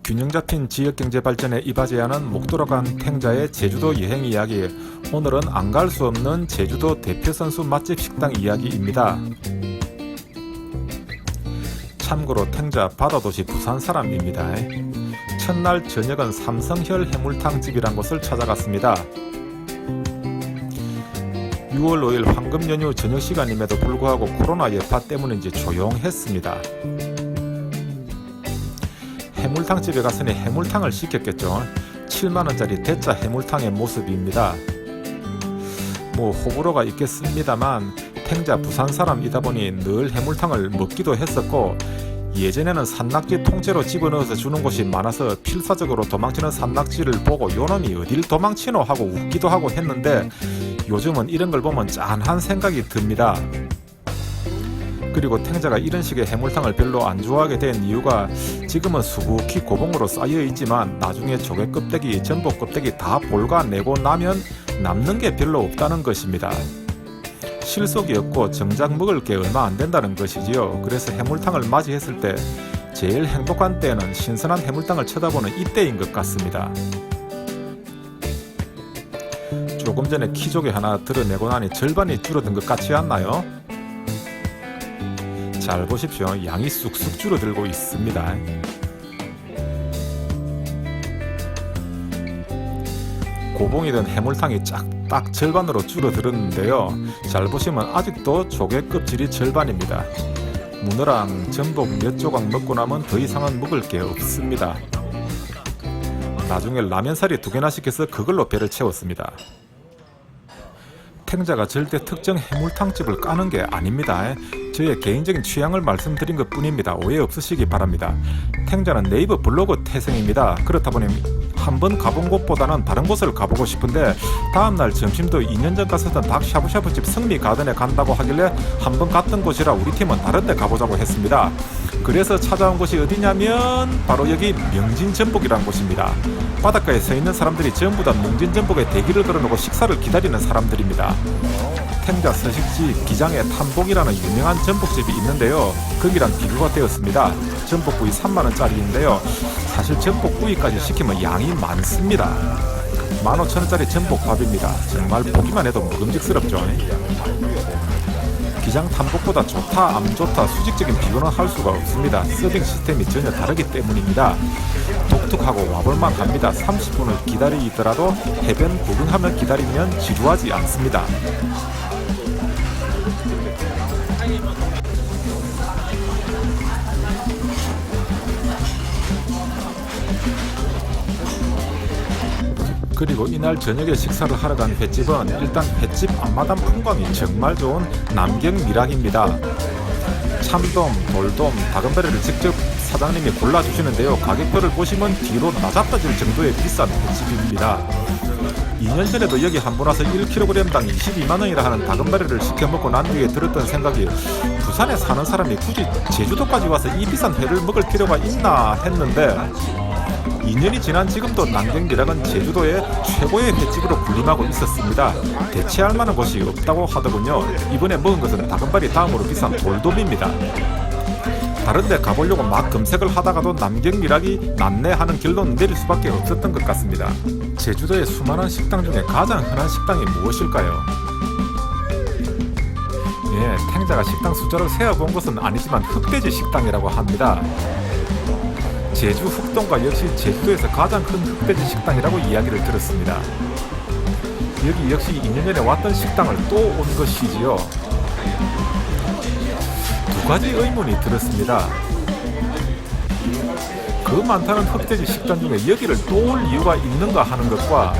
균형 잡힌 지역경제 발전에 이바지하는 목도로 간 탱자의 제주도 여행 이야기. 오늘은 안 갈 수 없는 제주도 대표 선수 맛집 식당 이야기입니다. 참고로 탱자 바다도시 부산 사람입니다. 첫날 저녁은 삼성혈 해물탕집이란 곳을 찾아갔습니다. 6월 5일 황금 연휴 저녁 시간임에도 불구하고 코로나 여파 때문인지 조용했습니다. 해물탕집에 갔으니 해물탕을 시켰겠죠. 7만원짜리 대짜 해물탕의 모습입니다. 뭐 호불호가 있겠습니다만 탱자 부산 사람이다 보니 늘 해물탕을 먹기도 했었고, 예전에는 산낙지 통째로 집어넣어서 주는 곳이 많아서 필사적으로 도망치는 산낙지를 보고 요놈이 어딜 도망치노 하고 웃기도 하고 했는데, 요즘은 이런 걸 보면 짠한 생각이 듭니다. 그리고 탱자가 이런 식의 해물탕을 별로 안 좋아하게 된 이유가, 지금은 수북히 고봉으로 쌓여 있지만 나중에 조개 껍데기, 전복 껍데기 다 볼가내고 나면 남는 게 별로 없다는 것입니다. 실속이 없고 정작 먹을 게 얼마 안 된다는 것이지요. 그래서 해물탕을 맞이했을 때 제일 행복한 때는 신선한 해물탕을 쳐다보는 이때인 것 같습니다. 조금 전에 키조개 하나 드러내고 나니 절반이 줄어든 것 같지 않나요? 잘 보십시오. 양이 쑥쑥 줄어들고 있습니다. 고봉이던 해물탕이 딱 절반으로 줄어들었는데요. 잘 보시면 아직도 조개 껍질이 절반입니다. 문어랑 전복 몇 조각 먹고 나면 더 이상은 먹을 게 없습니다. 나중에 라면사리 2개나 시켜서 그걸로 배를 채웠습니다. 탱자가 절대 특정 해물탕집을 까는 게 아닙니다. 저의 개인적인 취향을 말씀드린 것 뿐입니다. 오해 없으시기 바랍니다. 탱자는 네이버 블로그 태생입니다. 그렇다 보니 한 번 가본 곳보다는 다른 곳을 가보고 싶은데, 다음날 점심도 2년 전 갔었던 닭 샤브샤브집 성미 가든에 간다고 하길래 한 번 갔던 곳이라 우리 팀은 다른 데 가보자고 했습니다. 그래서 찾아온 곳이 어디냐면 바로 여기 명진전복이라는 곳입니다. 바닷가에 서 있는 사람들이 전부 다 명진전복에 대기를 걸어놓고 식사를 기다리는 사람들입니다. 탱자 서식지 기장에 탐복이라는 유명한 전복집이 있는데요. 거기랑 비교가 되었습니다. 전복구이 3만원짜리인데요. 사실 전복구이까지 시키면 양이 많습니다. 15,000원짜리 전복밥입니다. 정말 보기만 해도 먹음직스럽죠. 기장 탐복보다 좋다 안 좋다 수직적인 비교는 할 수가 없습니다. 서빙 시스템이 전혀 다르기 때문입니다. 독특하고 와볼만 합니다. 30분을 기다리더라도 해변 구경하며 기다리면 지루하지 않습니다. 그리고 이날 저녁에 식사를 하러 간 횟집은 일단 횟집 앞마당 풍광이 정말 좋은 남경미락입니다. 참돔, 돌돔, 다금바리를 직접 사장님이 골라주시는데요. 가격표를 보시면 뒤로 나잡아질 정도의 비싼 횟집입니다. 2년 전에도 여기 한 번 와서 1kg당 22만원이라 하는 다금바리를 시켜 먹고 난 뒤에 들었던 생각이, 부산에 사는 사람이 굳이 제주도까지 와서 이 비싼 회를 먹을 필요가 있나 했는데, 2년이 지난 지금도 남경미락은 제주도의 최고의 횟집으로 군림하고 있었습니다. 대체할 만한 곳이 없다고 하더군요. 이번에 먹은 것은 다금바리 다음으로 비싼 돌돔입니다. 다른 데 가보려고 막 검색을 하다가도 남경미락이 낫네 하는 결론 내릴 수밖에 없었던 것 같습니다. 제주도의 수많은 식당 중에 가장 흔한 식당이 무엇일까요? 예, 탱자가 식당 숫자를 세어본 것은 아니지만 흑돼지 식당이라고 합니다. 제주 흑동가 역시 제주도에서 가장 큰 흑돼지 식당이라고 이야기를 들었습니다. 여기 역시 2년 전에 왔던 식당을 또 온 것이지요. 두 가지 의문이 들었습니다. 그 많다는 흑돼지 식당 중에 여기를 또 올 이유가 있는가 하는 것과,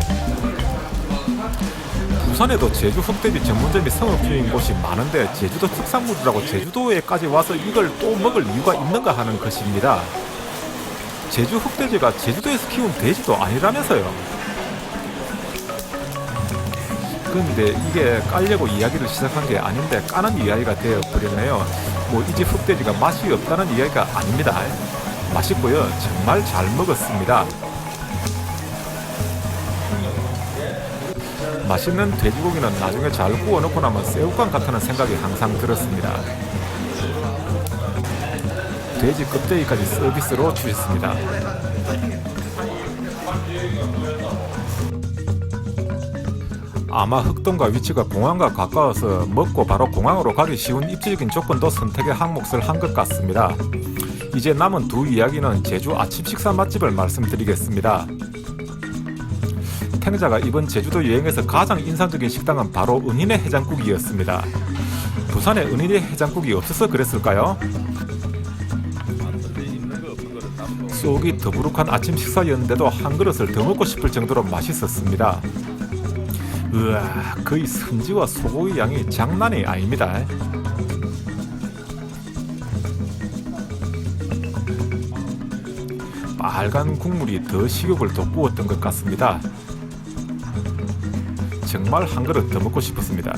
부산에도 제주 흑돼지 전문점이 성업 중인 곳이 많은데 제주도 특산물이라고 제주도에까지 와서 이걸 또 먹을 이유가 있는가 하는 것입니다. 제주 흑돼지가 제주도에서 키운 돼지도 아니라면서요. 그런데 이게 깔려고 이야기를 시작한 게 아닌데 까는 이야기가 되어버렸네요. 뭐 이 집 흑돼지가 맛이 없다는 이야기가 아닙니다. 맛있고요. 정말 잘 먹었습니다. 맛있는 돼지고기는 나중에 잘 구워놓고 나면 새우깡 같다는 생각이 항상 들었습니다. 돼지 껍데기까지 서비스로 주셨습니다. 아마 흑동과 위치가 공항과 가까워서 먹고 바로 공항으로 가기 쉬운 입지적인 조건도 선택의 항목을 한 것 같습니다. 이제 남은 두 이야기는 제주 아침 식사 맛집을 말씀드리겠습니다. 탱자가 이번 제주도 여행에서 가장 인상적인 식당은 바로 은인의 해장국이었습니다. 부산에 은인의 해장국이 없어서 그랬을까요? 쏙이 더부룩한 아침 식사였는데도 한 그릇을 더 먹고 싶을 정도로 맛있었습니다. 우와, 거의 선지와 소고기 양이 장난이 아닙니다. 빨간 국물이 더 식욕을 돋구었던 것 같습니다. 정말 한 그릇 더 먹고 싶었습니다.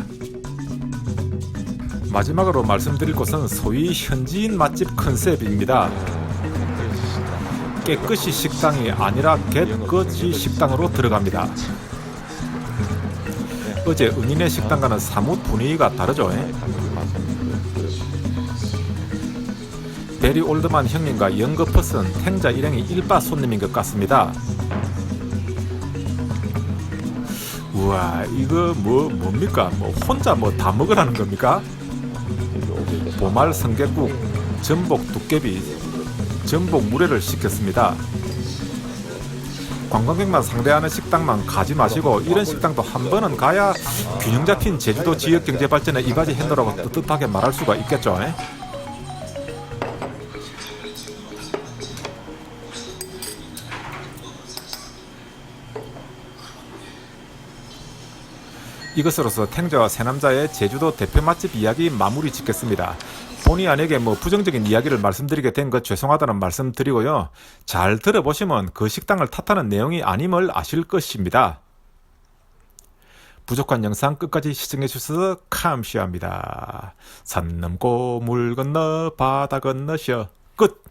마지막으로 말씀드릴 곳은 소위 현지인 맛집 컨셉입니다. 깨끗이 식당이 아니라 갯거지 식당으로 들어갑니다. 어제 은인의 식당과는 사뭇 분위기가 다르죠. 베리 올드만 형님과 영거퍼슨 탱자 일행이 일바 손님인 것 같습니다. 우와, 이거 뭡니까? 혼자 다 먹으라는 겁니까? 보말 성게국, 전복 두께비, 전복 물회를 시켰습니다. 관광객만 상대하는 식당만 가지 마시고 이런 식당도 한 번은 가야 균형 잡힌 제주도 지역 경제 발전에 이바지 했노라고 뜨뜻하게 말할 수가 있겠죠. 이것으로서 탱자와 새남자의 제주도 대표 맛집 이야기 마무리 짓겠습니다. 본의 아니게 부정적인 이야기를 말씀드리게 된 것 죄송하다는 말씀 드리고요. 잘 들어보시면 그 식당을 탓하는 내용이 아님을 아실 것입니다. 부족한 영상 끝까지 시청해 주셔서 감사합니다. 산 넘고 물 건너 바다 건너셔. 끝!